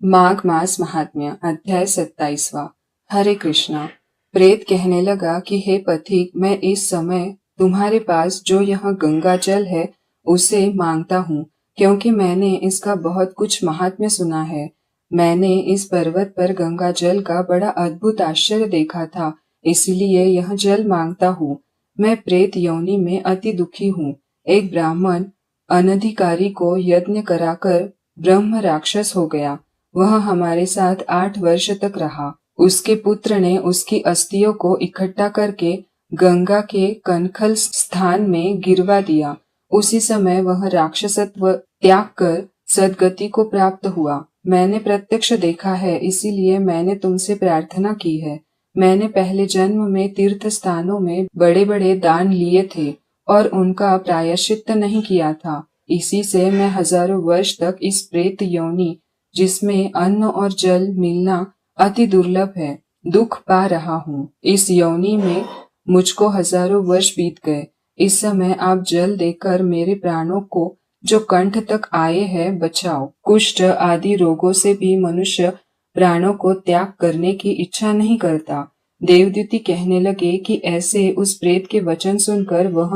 माघ मास महात्म्य अध्याय 27वां। हरे कृष्णा। प्रेत कहने लगा कि हे पथिक, मैं इस समय तुम्हारे पास जो यहाँ गंगा जल है उसे मांगता हूँ, क्योंकि मैंने इसका बहुत कुछ महात्म्य सुना है। मैंने इस पर्वत पर गंगा जल का बड़ा अद्भुत आश्चर्य देखा था, इसलिए यह जल मांगता हूँ। मैं प्रेत योनि में अति दुखी हूँ। एक ब्राह्मण अनधिकारी को यज्ञ कराकर ब्रह्म राक्षस हो गया। वह हमारे साथ 8 वर्ष तक रहा। उसके पुत्र ने उसकी अस्थियों को इकट्ठा करके गंगा के कनखल स्थान में गिरवा दिया। उसी समय वह राक्षसत्व त्याग कर सद्गति को प्राप्त हुआ। मैंने प्रत्यक्ष देखा है, इसीलिए मैंने तुमसे प्रार्थना की है। मैंने पहले जन्म में तीर्थ स्थानों में बड़े बड़े दान लिए थे और उनका प्रायश्चित नहीं किया था। इसी से मैं हजारों वर्ष तक इस प्रेत योनि, जिसमें अन्न और जल मिलना अति दुर्लभ है, दुख पा रहा हूँ। इस योनि में मुझको हजारों वर्ष बीत गए। इस समय आप जल देकर मेरे प्राणों को जो कंठ तक आए हैं बचाओ। कुष्ठ आदि रोगों से भी मनुष्य प्राणों को त्याग करने की इच्छा नहीं करता। देवदूती कहने लगे कि ऐसे उस प्रेत के वचन सुनकर वह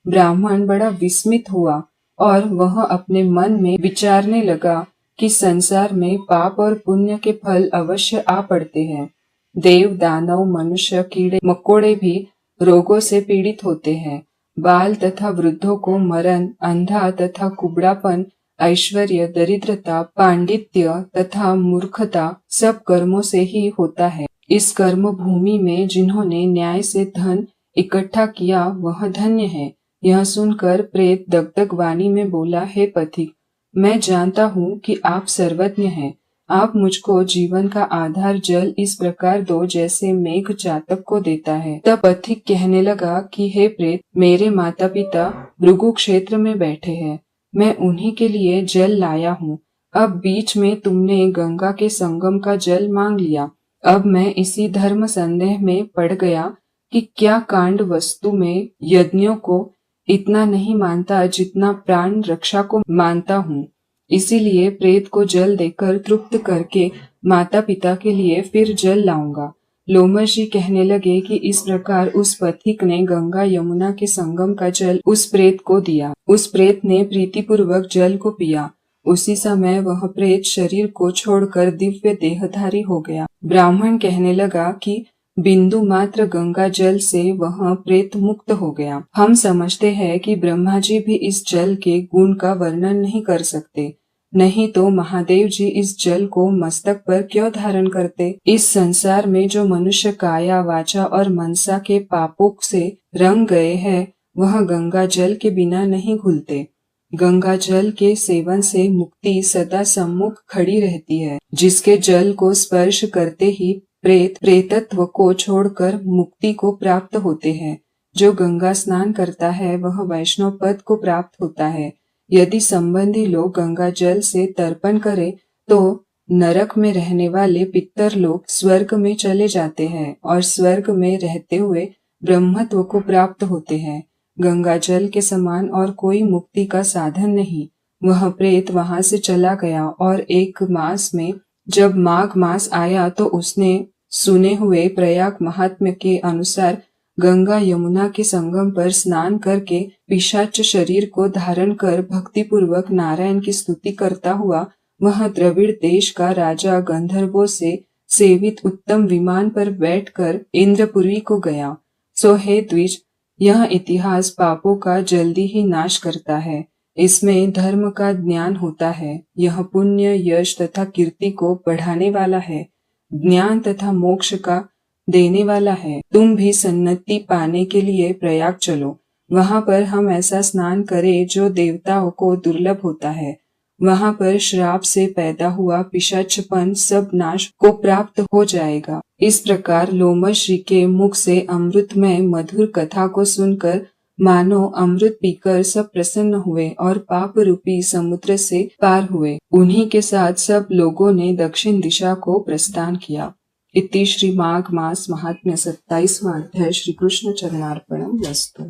ब्राह्मण बड़ा विस्मित हुआ और वह अपने मन में विचारने लगा कि संसार में पाप और पुण्य के फल अवश्य आ पड़ते हैं। देव, दानव, मनुष्य, कीड़े मकोड़े भी रोगों से पीड़ित होते हैं। बाल तथा वृद्धों को मरण, अंधा तथा कुबड़ापन, ऐश्वर्य, दरिद्रता, पांडित्य तथा मूर्खता सब कर्मों से ही होता है। इस कर्म भूमि में जिन्होंने न्याय से धन इकट्ठा किया वह धन्य है। यह सुनकर प्रेत दगदग वाणी में बोला, हे पथिक, मैं जानता हूँ कि आप सर्वज्ञ हैं। आप मुझको जीवन का आधार जल इस प्रकार दो जैसे मेघ चातक को देता है। तब पथिक कहने लगा कि हे प्रेत, मेरे माता पिता भृगु क्षेत्र में बैठे हैं। मैं उन्हीं के लिए जल लाया हूँ। अब बीच में तुमने गंगा के संगम का जल मांग लिया। अब मैं इसी धर्म संदेह में पड़ गया कि क्या कांड वस्तु में यज्ञों को इतना नहीं मानता जितना प्राण रक्षा को मानता हूँ। इसीलिए प्रेत को जल देकर तृप्त करके माता पिता के लिए फिर जल लाऊंगा। लोमश जी कहने लगे कि इस प्रकार उस पथिक ने गंगा यमुना के संगम का जल उस प्रेत को दिया। उस प्रेत ने प्रीतिपूर्वक जल को पिया। उसी समय वह प्रेत शरीर को छोड़कर दिव्य देहधारी हो गया। ब्राह्मण कहने लगा कि बिंदु मात्र गंगा जल से वह प्रेत मुक्त हो गया। हम समझते हैं कि ब्रह्मा जी भी इस जल के गुण का वर्णन नहीं कर सकते, नहीं तो महादेव जी इस जल को मस्तक पर क्यों धारण करते। इस संसार में जो मनुष्य काया, वाचा और मनसा के पापों से रंग गए हैं, वह गंगा जल के बिना नहीं घुलते। गंगा जल के सेवन से मुक्ति सदा सम्मुख खड़ी रहती है। जिसके जल को स्पर्श करते ही प्रेत प्रेतत्व को छोड़कर मुक्ति को प्राप्त होते हैं। जो गंगा स्नान करता है वह वैष्णव पद को प्राप्त होता है। यदि संबंधी लोग गंगा जल से तर्पण करें तो नरक में रहने वाले पितर लोग स्वर्ग में चले जाते हैं और स्वर्ग में रहते हुए ब्रह्मत्व को प्राप्त होते हैं। गंगा जल के समान और कोई मुक्ति का साधन नहीं। वह प्रेत वहां से चला गया और एक मास में जब माघ मास आया तो उसने सुने हुए प्रयाग महात्म्य के अनुसार गंगा यमुना के संगम पर स्नान करके पिशाच शरीर को धारण कर भक्ति पूर्वक नारायण की स्तुति करता हुआ वह द्रविड़ देश का राजा गंधर्वों से सेवित उत्तम विमान पर बैठकर इंद्रपुरी को गया। सो हे द्विज, यह इतिहास पापों का जल्दी ही नाश करता है। इसमें धर्म का ज्ञान होता है। यह पुण्य, यश तथा कीर्ति को बढ़ाने वाला है, ज्ञान तथा मोक्ष का देने वाला है। तुम भी सन्नति पाने के लिए प्रयाग चलो। वहां पर हम ऐसा स्नान करें जो देवताओं को दुर्लभ होता है। वहां पर श्राप से पैदा हुआ पिशाचपन सब नाश को प्राप्त हो जाएगा। इस प्रकार लोमश जी के मुख से अमृतमय मधुर कथा को सुनकर मानो अमृत पीकर सब प्रसन्न हुए और पाप रूपी समुद्र से पार हुए। उन्हीं के साथ सब लोगों ने दक्षिण दिशा को प्रस्थान किया। इति श्री माघ मास महात्म्य 27वां अध्याय। श्री कृष्ण चरणार्पणम वस्तु।